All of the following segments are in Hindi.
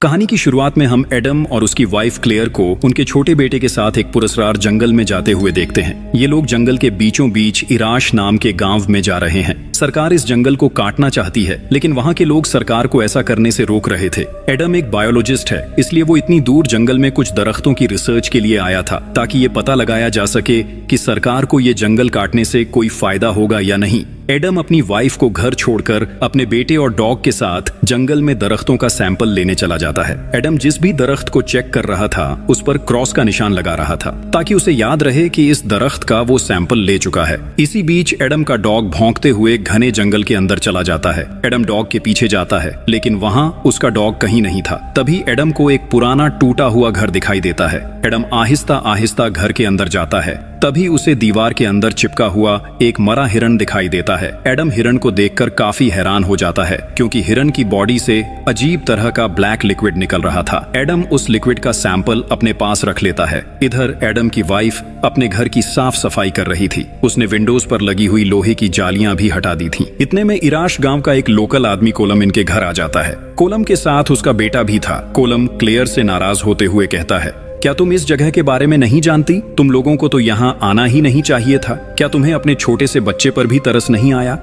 कहानी की शुरुआत में हम एडम और उसकी वाइफ क्लेयर को उनके छोटे बेटे के साथ एक पुरस्कार जंगल में जाते हुए देखते हैं। ये लोग जंगल के बीचों बीच इराश नाम के गांव में जा रहे हैं। सरकार इस जंगल को काटना चाहती है, लेकिन वहां के लोग सरकार को ऐसा करने से रोक रहे थे। एडम एक बायोलॉजिस्ट है, इसलिए वो इतनी दूर जंगल में कुछ दरख्तों की रिसर्च के लिए आया था ताकि ये पता लगाया जा सके कि सरकार को ये जंगल काटने से कोई फायदा होगा या नहीं। एडम अपनी वाइफ को घर छोड़कर अपने बेटे और डॉग के साथ जंगल में दरख्तों का सैंपल लेने चला जाता है। एडम जिस भी दरख्त को चेक कर रहा था उस पर क्रॉस का निशान लगा रहा था ताकि उसे याद रहे कि इस दरख्त का वो सैंपल ले चुका है। इसी बीच एडम का डॉग भौंकते हुए घने जंगल के अंदर चला जाता है। एडम डॉग के पीछे जाता है, लेकिन वहां उसका डॉग कहीं नहीं था। तभी एडम को एक पुराना टूटा हुआ घर दिखाई देता है। एडम आहिस्ता आहिस्ता घर के अंदर जाता है। तभी उसे दीवार के अंदर चिपका हुआ एक मरा हिरन दिखाई देता है। एडम हिरन को देखकर काफी हैरान हो जाता है क्योंकि हिरन की बॉडी से अजीब तरह का ब्लैक लिक्विड निकल रहा था। एडम उस लिक्विड का सैंपल अपने पास रख लेता है। इधर एडम की वाइफ अपने घर की साफ सफाई कर रही थी। उसने विंडोज पर लगी हुई लोहे की जालियां भी हटा दी थी। इतने में इराश गांव का एक लोकल आदमी कोलम इनके घर आ जाता है। कोलम के साथ उसका बेटा भी था। कोलम क्लेयर से नाराज होते हुए कहता है, क्या तुम इस जगह के बारे में नहीं जानती? तुम लोगों को तो यहाँ आना ही नहीं चाहिए था। क्या तुम्हें अपने छोटे से बच्चे पर भी तरस नहीं आया?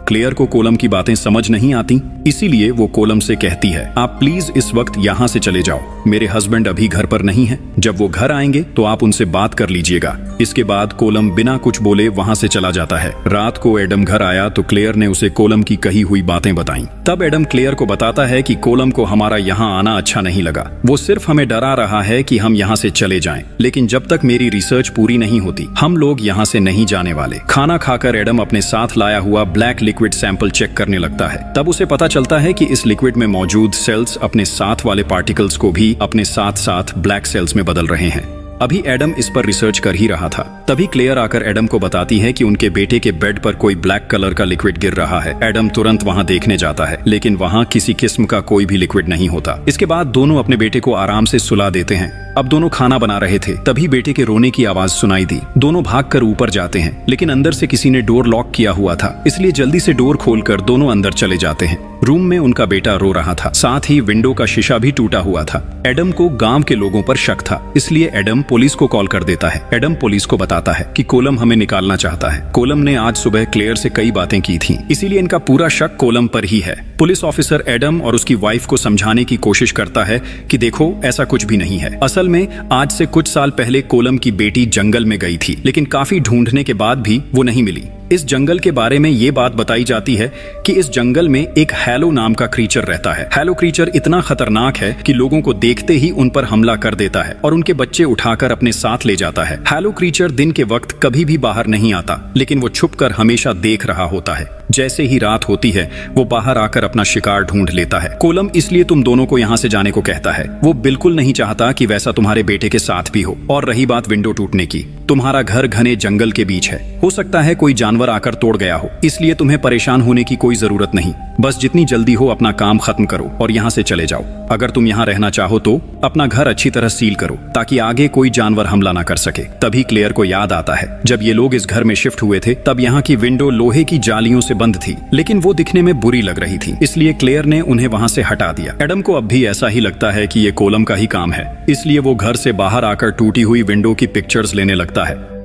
क्लेयर को कोलम की बातें समझ नहीं आती, इसीलिए वो कोलम से कहती है, आप प्लीज इस वक्त यहाँ से चले जाओ। मेरे हस्बैंड अभी घर पर नहीं है। जब वो घर आएंगे तो आप उनसे बात कर लीजिएगा। इसके बाद कोलम बिना कुछ बोले वहां से चला जाता है। रात को एडम घर आया तो क्लेयर ने उसे कोलम की कही हुई बातें बताई। तब एडम क्लेयर को बताता है कि कोलम को हमारा यहाँ आना अच्छा नहीं लगा। वो सिर्फ हमें डरा रहा है कि हम यहाँ से चले जाएं। लेकिन जब तक मेरी रिसर्च पूरी नहीं होती हम लोग यहाँ से नहीं जाने वाले। खाना खाकर एडम अपने साथ लाया हुआ ब्लैक लिक्विड सैंपल चेक करने लगता है। तब उसे पता चलता है कि इस लिक्विड में मौजूद सेल्स अपने साथ वाले पार्टिकल्स को भी अपने साथ साथ ब्लैक सेल्स में बदल रहे हैं। अभी एडम इस पर रिसर्च कर ही रहा था। तभी क्लेयर आकर एडम को बताती है कि उनके बेटे के बेड पर कोई ब्लैक कलर का लिक्विड गिर रहा है। एडम तुरंत वहां देखने जाता है, लेकिन वहां किसी किस्म का कोई भी लिक्विड नहीं होता। इसके बाद दोनों अपने बेटे को आराम से सुला देते हैं। अब दोनों खाना बना रहे थे, तभी बेटे के रोने की आवाज सुनाई दी। दोनों भागकर ऊपर जाते हैं, लेकिन अंदर से किसी ने डोर लॉक किया हुआ था, इसलिए जल्दी से डोर खोलकर दोनों अंदर चले जाते हैं। रूम में उनका बेटा रो रहा था, साथ ही विंडो का शीशा भी टूटा हुआ था। एडम को गांव के लोगों पर शक था, इसलिए एडम पुलिस को कॉल कर देता है। एडम पुलिस को बताता है कि कोलम हमें निकालना चाहता है। कोलम ने आज सुबह क्लेयर से कई बातें की थी, इसीलिए इनका पूरा शक कोलम पर ही है। पुलिस ऑफिसर एडम और उसकी वाइफ को समझाने की कोशिश करता है कि देखो ऐसा कुछ भी नहीं है। असल में आज से कुछ साल पहले कोलम की बेटी जंगल में गई थी, लेकिन काफी ढूंढने के बाद भी वो नहीं मिली। इस जंगल के बारे में ये बात बताई जाती है कि इस जंगल में एक हैलो नाम का क्रीचर रहता है। हैलो क्रीचर इतना खतरनाक है कि लोगों को देखते ही उन पर हमला कर देता है और उनके बच्चे उठाकर अपने साथ ले जाता है। हैलो क्रीचर दिन के वक्त कभी भी बाहर नहीं आता, लेकिन वो छुपकर हमेशा देख रहा होता है। जैसे ही रात होती है वो बाहर आकर अपना शिकार ढूंढ लेता है। कोलम इसलिए तुम दोनों को यहाँ से जाने को कहता है। वो बिल्कुल नहीं चाहता कि वैसा तुम्हारे बेटे के साथ भी हो। और रही बात विंडो टूटने की, तुम्हारा घर घने जंगल के बीच है, हो सकता है कोई जानवर आकर तोड़ गया हो, इसलिए तुम्हें परेशान होने की कोई जरूरत नहीं। बस जितनी जल्दी हो अपना काम खत्म करो और यहाँ से चले जाओ। अगर तुम यहाँ रहना चाहो तो अपना घर अच्छी तरह सील करो ताकि आगे कोई जानवर हमला ना कर सके। तभी क्लेयर को याद आता है, जब ये लोग इस घर में शिफ्ट हुए थे तब यहाँ की विंडो लोहे की जालियों से बंद थी, लेकिन वो दिखने में बुरी लग रही थी, इसलिए क्लेयर ने उन्हें वहां से हटा दिया। एडम को अब भी ऐसा ही लगता है कि ये कोलम का ही काम है, इसलिए वो घर से बाहर आकर टूटी हुई विंडो की पिक्चर्स लेने लगता है।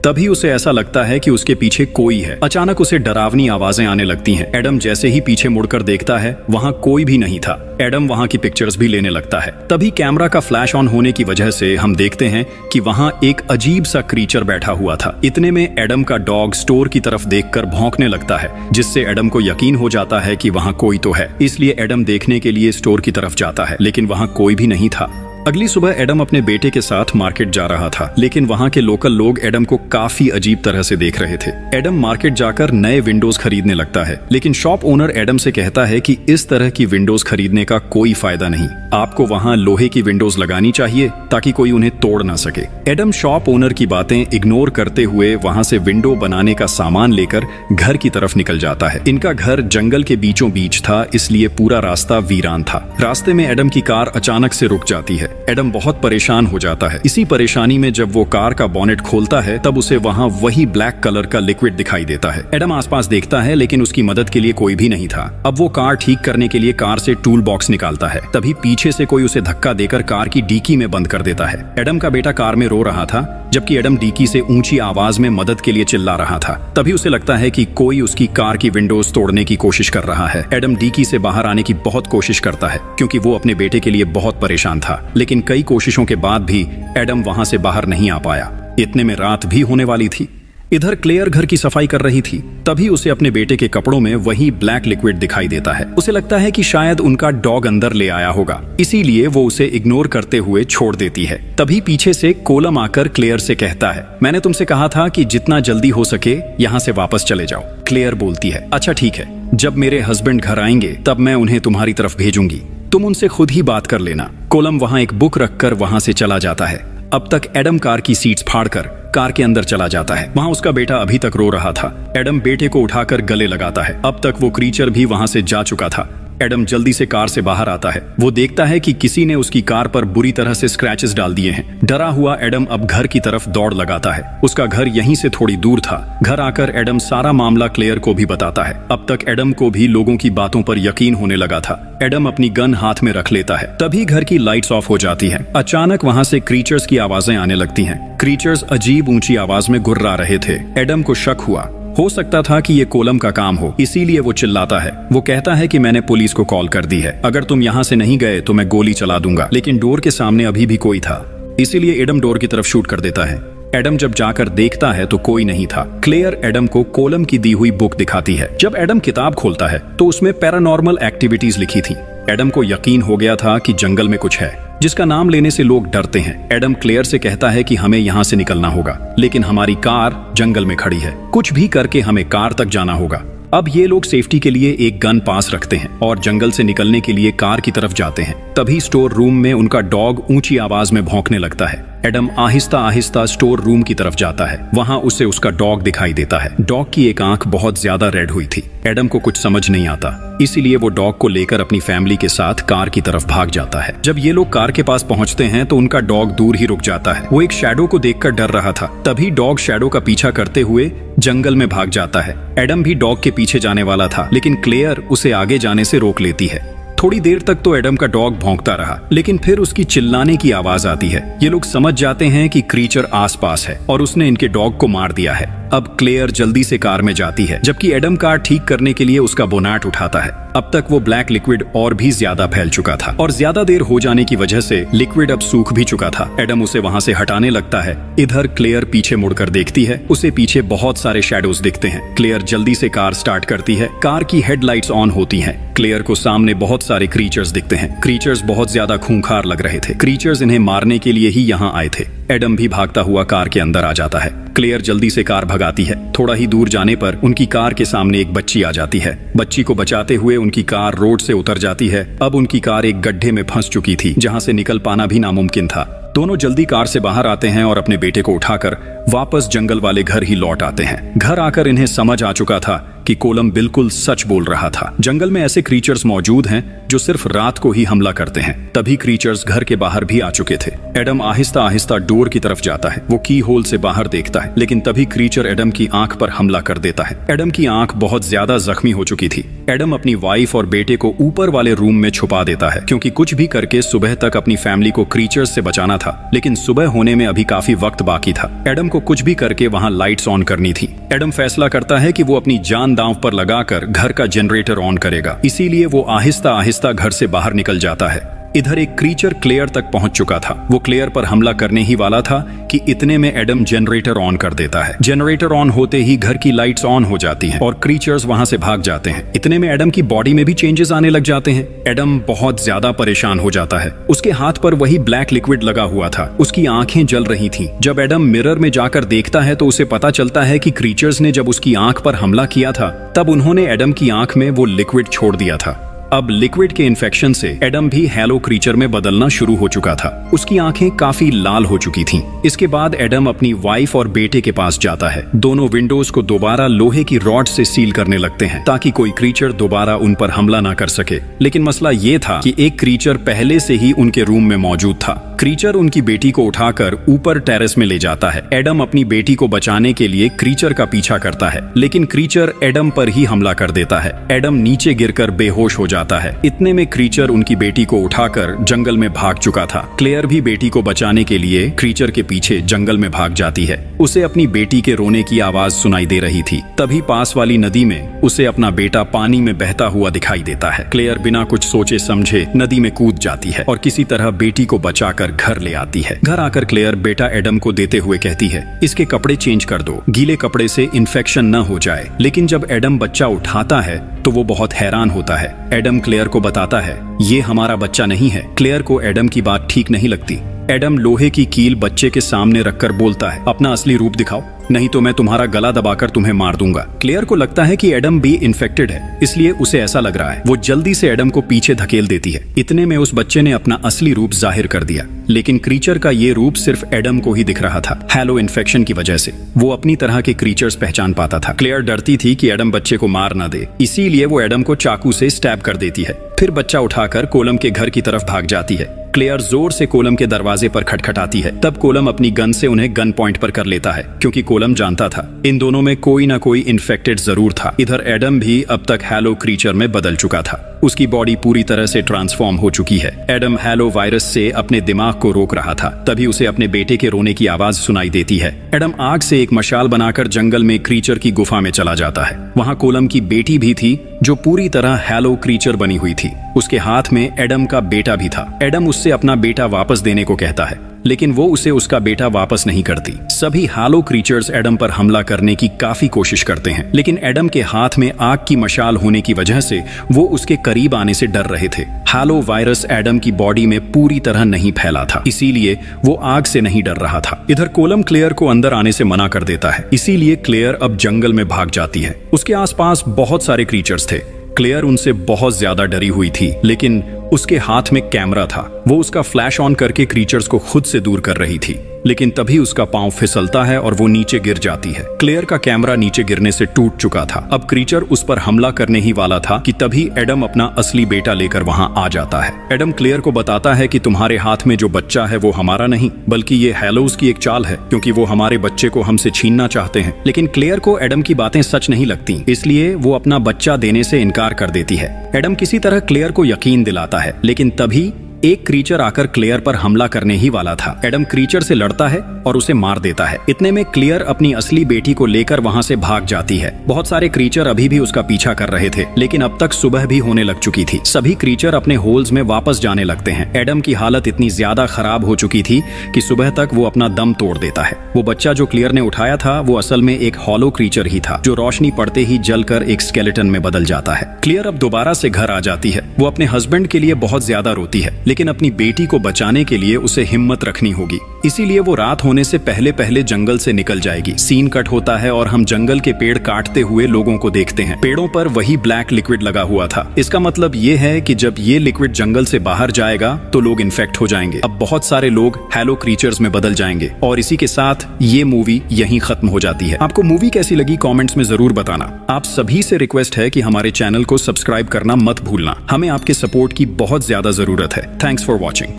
तभी उसे ऐसा लगता है कि उसके पीछे कोई है। अचानक उसे डरावनी आवाजें आने लगती हैं। एडम जैसे ही पीछे मुड़कर देखता है वहां कोई भी नहीं था। एडम वहां की पिक्चर्स भी लेने लगता है। तभी कैमरा का फ्लैश ऑन होने की वजह से हम देखते हैं कि वहां एक अजीब सा क्रीचर बैठा हुआ था। इतने में एडम का डॉग स्टोर की तरफ देखकर भौंकने लगता है, जिससे एडम को यकीन हो जाता है कि वहां कोई तो है। इसलिए एडम देखने के लिए स्टोर की तरफ जाता है, लेकिन वहां कोई भी नहीं था। अगली सुबह एडम अपने बेटे के साथ मार्केट जा रहा था, लेकिन वहां के लोकल लोग एडम को काफी अजीब तरह से देख रहे थे। एडम मार्केट जाकर नए विंडोज खरीदने लगता है, लेकिन शॉप ओनर एडम से कहता है कि इस तरह की विंडोज खरीदने का कोई फायदा नहीं। आपको वहां लोहे की विंडोज लगानी चाहिए ताकि कोई उन्हें तोड़ ना सके। एडम शॉप ओनर की बातें इग्नोर करते हुए वहां से विंडो बनाने का सामान लेकर घर की तरफ निकल जाता है। इनका घर जंगल के बीचों बीच था, इसलिए पूरा रास्ता वीरान था। रास्ते में एडम की कार अचानक से रुक जाती है। एडम बहुत परेशान हो जाता है। इसी परेशानी में जब वो कार का बॉनेट खोलता है तब उसे वहां वही ब्लैक कलर का लिक्विड दिखाई देता है। एडम आसपास देखता है लेकिन उसकी मदद के लिए कोई भी नहीं था। अब वो कार ठीक करने के लिए कार से टूल बॉक्स निकालता है, तभी पीछे से कोई उसे धक्का देकर कार की डिक्की में बंद कर देता है। एडम का बेटा कार में रो रहा था, जबकि एडम डिक्की से ऊंची आवाज में मदद के लिए चिल्ला रहा था। तभी उसे लगता है कि कोई उसकी कार की विंडोज तोड़ने की कोशिश कर रहा है। एडम डिक्की से बाहर आने की बहुत कोशिश करता है क्योंकि वो अपने बेटे के लिए बहुत परेशान था, लेकिन कई कोशिशों के बाद भी एडम वहां से बाहर नहीं आ पाया। इतने में रात भी होने वाली थी। इधर क्लेयर घर की सफाई कर रही थी, तभी उसे अपने बेटे के कपड़ों में वही ब्लैक लिक्विड दिखाई देता है। उसे लगता है कि शायद उनका डॉग अंदर ले आया होगा, इसीलिए वो उसे इग्नोर करते हुए छोड़ देती है। तभी पीछे से कोलम आकर क्लेयर से कहता है, मैंने तुमसे कहा था कि जितना जल्दी हो सके यहाँ से वापस चले जाओ। क्लेयर बोलती है, अच्छा ठीक है, जब मेरे हस्बैंड घर आएंगे तब मैं उन्हें तुम्हारी तरफ भेजूंगी, तुम उनसे खुद ही बात कर लेना। कोलम वहाँ एक बुक रखकर वहाँ से चला जाता है। अब तक एडम कार की सीट्स फाड़कर कार के अंदर चला जाता है। वहाँ उसका बेटा अभी तक रो रहा था। एडम बेटे को उठाकर गले लगाता है। अब तक वो क्रीचर भी वहाँ से जा चुका था। एडम जल्दी से कार से बाहर आता है। वो देखता है कि किसी ने उसकी कार पर बुरी तरह से स्क्रैचेस डाल दिए हैं। डरा हुआ एडम अब घर की तरफ दौड़ लगाता है। उसका घर यहीं से थोड़ी दूर था। घर आकर एडम सारा मामला क्लेयर को भी बताता है। अब तक एडम को भी लोगों की बातों पर यकीन होने लगा था। एडम अपनी गन हाथ में रख लेता है। तभी घर की लाइट्स ऑफ हो जाती हैं। अचानक वहाँ से क्रीचर्स की आवाजें आने लगती हैं। क्रीचर्स अजीब ऊंची आवाज में गुर्रा रहे थे। एडम को शक हुआ, हो सकता था कि ये कोलम का काम हो, इसीलिए वो चिल्लाता है। वो कहता है कि मैंने पुलिस को कॉल कर दी है, अगर तुम यहाँ से नहीं गए तो मैं गोली चला दूंगा। लेकिन डोर के सामने अभी भी कोई था, इसीलिए एडम डोर की तरफ शूट कर देता है। एडम जब जाकर देखता है तो कोई नहीं था। क्लेयर एडम को कोलम की दी हुई बुक दिखाती है। जब एडम किताब खोलता है तो उसमें पैरानॉर्मल एक्टिविटीज लिखी थी। एडम को यकीन हो गया था कि जंगल में कुछ है जिसका नाम लेने से लोग डरते हैं। एडम क्लेयर से कहता है कि हमें यहाँ से निकलना होगा, लेकिन हमारी कार जंगल में खड़ी है, कुछ भी करके हमें कार तक जाना होगा। अब ये लोग सेफ्टी के लिए एक गन पास रखते हैं और जंगल से निकलने के लिए कार की तरफ जाते हैं। तभी स्टोर रूम में उनका डॉग ऊंची आवाज में भौंकने लगता है। Adam Aahista Aahista store room की तरफ जाता है। वहाँ उसे उसका डॉग दिखाई देता है। डॉग की एक आंख बहुत ज्यादा रेड हुई थी। एडम को कुछ समझ नहीं आता, इसीलिए वो डॉग को लेकर अपनी फैमिली के साथ कार की तरफ भाग जाता है। जब ये लोग कार के पास पहुंचते हैं तो उनका डॉग दूर ही रुक जाता है। वो एक शैडो को देखकर डर रहा था। तभी डॉग शैडो का पीछा करते हुए जंगल में भाग जाता है। एडम भी डॉग के पीछे जाने वाला था, लेकिन क्लेयर उसे आगे जाने से रोक लेती है। थोड़ी देर तक तो एडम का डॉग भौंकता रहा, लेकिन फिर उसकी चिल्लाने की आवाज आती है। ये लोग समझ जाते हैं कि क्रीचर आसपास है और उसने इनके डॉग को मार दिया है। अब क्लेयर जल्दी से कार में जाती है, जबकि एडम कार ठीक करने के लिए उसका बोनाट उठाता है। अब तक वो ब्लैक लिक्विड और भी ज्यादा फैल चुका था और ज्यादा देर हो जाने की वजह से लिक्विड अब सूख भी चुका था। एडम उसे वहां से हटाने लगता है। इधर क्लेयर पीछे मुड़कर देखती है। उसे पीछे बहुत सारे शैडोज दिखते हैं। क्लेयर जल्दी से कार स्टार्ट करती है। कार की हेडलाइट्स ऑन होती हैं। क्लेयर को सामने बहुत सारे क्रीचर्स दिखते हैं। क्रीचर्स बहुत ज्यादा खूंखार लग रहे थे। क्रीचर्स इन्हें मारने के लिए ही यहाँ आए थे। एडम भी भागता हुआ कार के अंदर आ जाता है। क्लेयर जल्दी से कार भगाती है। थोड़ा ही दूर जाने पर उनकी कार के सामने एक बच्ची आ जाती है। बच्ची को बचाते हुए उनकी कार रोड से उतर जाती है। अब उनकी कार एक गड्ढे में फंस चुकी थी, जहां से निकल पाना भी नामुमकिन था। दोनों जल्दी कार से बाहर आते हैं और अपने बेटे को उठाकर वापस जंगल वाले घर ही लौट आते हैं। घर आकर इन्हें समझ आ चुका था कि कोलम बिल्कुल सच बोल रहा था। जंगल में ऐसे क्रीचर्स मौजूद हैं जो सिर्फ रात को ही हमला करते हैं। तभी क्रीचर्स घर के बाहर भी आ चुके थे। एडम आहिस्ता आहिस्ता डोर की तरफ जाता है। वो की होल से बाहर देखता है, लेकिन तभी क्रीचर एडम की आंख पर हमला कर देता है। एडम की आंख बहुत ज्यादा जख्मी हो चुकी थी। एडम अपनी वाइफ और बेटे को ऊपर वाले रूम में छुपा देता है, क्योंकि कुछ भी करके सुबह तक अपनी फैमिली को क्रीचर्स से बचाना था। लेकिन सुबह होने में अभी काफी वक्त बाकी था। एडम को कुछ भी करके वहां लाइट्स ऑन करनी थी। एडम फैसला करता है कि वो अपनी जान दांव पर लगाकर घर का जनरेटर ऑन करेगा। इसीलिए वो आहिस्ता आहिस्ता घर से बाहर निकल जाता है। इधर एक क्रीचर क्लेयर तक पहुंच चुका था। वो क्लेयर पर हमला करने ही वाला था कि इतने में एडम जनरेटर ऑन कर देता है। जनरेटर ऑन होते ही घर की लाइट्स ऑन हो जाती हैं और क्रीचर्स वहां से भाग जाते हैं। इतने में एडम की बॉडी में भी चेंजेस आने लग जाते हैं। एडम बहुत ज्यादा परेशान हो जाता है। उसके हाथ पर वही ब्लैक लिक्विड लगा हुआ था। उसकी आंखें जल रही थीं। जब एडम मिरर में जाकर देखता है तो उसे पता चलता है कि क्रीचर्स ने जब उसकी आंख पर हमला किया था तब उन्होंने एडम की आंख में वो लिक्विड छोड़ दिया था। अब लिक्विड के इन्फेक्शन से एडम भी हैलो क्रीचर में बदलना शुरू हो चुका था। उसकी आंखें काफी लाल हो चुकी थीं। इसके बाद एडम अपनी वाइफ और बेटे के पास जाता है। दोनों विंडोज को दोबारा लोहे की रॉड से सील करने लगते हैं ताकि कोई क्रीचर दोबारा उन पर हमला ना कर सके। लेकिन मसला ये था कि एक क्रीचर पहले से ही उनके रूम में मौजूद था। क्रीचर उनकी बेटी को उठाकर ऊपर टेरेस में ले जाता है। एडम अपनी बेटी को बचाने के लिए क्रीचर का पीछा करता है, लेकिन क्रीचर एडम पर ही हमला कर देता है। एडम नीचे गिरकर बेहोश हो जाता है। इतने में क्रीचर उनकी बेटी को उठाकर जंगल में भाग चुका था। क्लेयर भी बेटी को बचाने के लिए क्रीचर के पीछे जंगल में भाग जाती है। उसे अपनी बेटी के रोने की आवाज सुनाई दे रही थी। तभी पास वाली नदी में उसे अपना बेटा पानी में बहता हुआ दिखाई देता है। क्लेयर बिना कुछ सोचे समझे नदी में कूद जाती है और किसी तरह बेटी को बचाकर घर ले आती है। घर आकर क्लेयर बेटा एडम को देते हुए कहती है, इसके कपड़े चेंज कर दो, गीले कपड़े से इन्फेक्शन न हो जाए। लेकिन जब एडम बच्चा उठाता है तो वो बहुत हैरान होता है। एडम क्लेयर को बताता है, ये हमारा बच्चा नहीं है। क्लेयर को एडम की बात ठीक नहीं लगती। एडम लोहे की कील बच्चे के सामने रखकर बोलता है, अपना असली रूप दिखाओ, नहीं तो मैं तुम्हारा गला दबाकर तुम्हें मार दूंगा। क्लेयर को लगता है कि एडम भी इन्फेक्टेड है, इसलिए उसे ऐसा लग रहा है। वो जल्दी से एडम को पीछे धकेल देती है। इतने में उस बच्चे ने अपना असली रूप जाहिर कर दिया, लेकिन क्रीचर का ये रूप सिर्फ एडम को ही दिख रहा था। हैलो इन्फेक्शन की वजह से वो अपनी तरह के क्रीचर्स पहचान पाता था। क्लेयर डरती थी कि एडम बच्चे को मार ना दे, इसीलिए वो एडम को चाकू से स्टैब कर देती है। फिर बच्चा उठाकर कोलम के घर की तरफ भाग जाती है। क्लेयर जोर से कोलम के दरवाजे पर खटखटाती है। तब कोलम अपनी गन से उन्हें गन पॉइंट पर कर लेता है, क्योंकि कोलम जानता था इन दोनों में कोई ना कोई इन्फेक्टेड जरूर था। इधर एडम भी अब तक हैलो क्रीचर में बदल चुका था। उसकी बॉडी पूरी तरह से ट्रांसफॉर्म हो चुकी है। एडम हैलो वायरस से अपने दिमाग को रोक रहा था। तभी उसे अपने बेटे के रोने की आवाज सुनाई देती है। एडम आग से एक मशाल बनाकर जंगल में क्रीचर की गुफा में चला जाता है। वहां कोलम की बेटी भी थी, जो पूरी तरह हैलो क्रीचर बनी हुई थी। उसके हाथ में एडम का बेटा भी था। एडम उससे अपना बेटा वापस देने को कहता है, लेकिन वो उसे उसका बेटा वापस नहीं करती। सभी हैलो क्रीचर्स एडम पर हमला करने की काफी कोशिश करते हैं, लेकिन एडम के हाथ में आग की मशाल होने की वजह से वो उसके करीब आने से डर रहे थे। हैलो वायरस एडम की बॉडी में पूरी तरह नहीं फैला था, इसीलिए वो आग से नहीं डर रहा था। इधर कोलम क्लेयर को अंदर आने से मना कर देता है, इसीलिए क्लेयर अब जंगल में भाग जाती है। उसके आसपास बहुत सारे क्रीचर्स थे। क्लेयर उनसे बहुत ज्यादा डरी हुई थी, लेकिन उसके हाथ में कैमरा था। वो उसका फ्लैश ऑन करके क्रीचर्स को खुद से दूर कर रही थी, लेकिन तभी उसका पांव फिसलता है और वो नीचे गिर जाती है। क्लेयर का कैमरा नीचे गिरने से टूट चुका था। अब क्रीचर उस पर हमला करने ही वाला था कि तभी एडम अपना असली बेटा लेकर वहां आ जाता है। एडम क्लेयर को बताता है कि तुम्हारे हाथ में जो बच्चा है वो हमारा नहीं, बल्कि ये हैलोज की एक चाल है, क्योंकि वो हमारे बच्चे को हमसे छीनना चाहते हैं। लेकिन क्लेयर को एडम की बातें सच नहीं लगती, इसलिए वो अपना बच्चा देने से इनकार कर देती है। एडम किसी तरह क्लेयर को यकीन दिलाता है, लेकिन तभी एक क्रीचर आकर क्लेयर पर हमला करने ही वाला था। एडम क्रीचर से लड़ता है और उसे मार देता है। इतने में क्लेयर अपनी असली बेटी को लेकर वहां से भाग जाती है। बहुत सारे क्रीचर अभी भी उसका पीछा कर रहे थे, लेकिन अब तक सुबह भी होने लग चुकी थी। सभी क्रीचर अपने होल्स में वापस जाने लगते हैं। एडम की हालत इतनी ज्यादा खराब हो चुकी थी कि सुबह तक वो अपना दम तोड़ देता है। वो बच्चा जो क्लेयर ने उठाया था वो असल में एक हॉलो क्रीचर ही था, जो रोशनी पड़ते ही जलकर एक स्केलेटन में बदल जाता है। क्लेयर अब दोबारा से घर आ जाती है। वो अपने हस्बैंड के लिए बहुत ज्यादा रोती है, लेकिन अपनी बेटी को बचाने के लिए उसे हिम्मत रखनी होगी, इसीलिए वो रात होने से पहले पहले जंगल से निकल जाएगी। सीन कट होता है और हम जंगल के पेड़ काटते हुए लोगों को देखते हैं। पेड़ों पर वही ब्लैक लिक्विड लगा हुआ था। इसका मतलब ये है कि जब ये लिक्विड जंगल से बाहर जाएगा तो लोग इन्फेक्ट हो जाएंगे। अब बहुत सारे लोग हैलो क्रीचर्स में बदल जाएंगे और इसी के साथ ये मूवी यहीं खत्म हो जाती है। आपको मूवी कैसी लगी कमेंट्स में जरूर बताना। आप सभी से रिक्वेस्ट है कि हमारे चैनल को सब्सक्राइब करना मत भूलना। हमें आपके सपोर्ट की बहुत ज्यादा जरूरत है। Thanks for watching.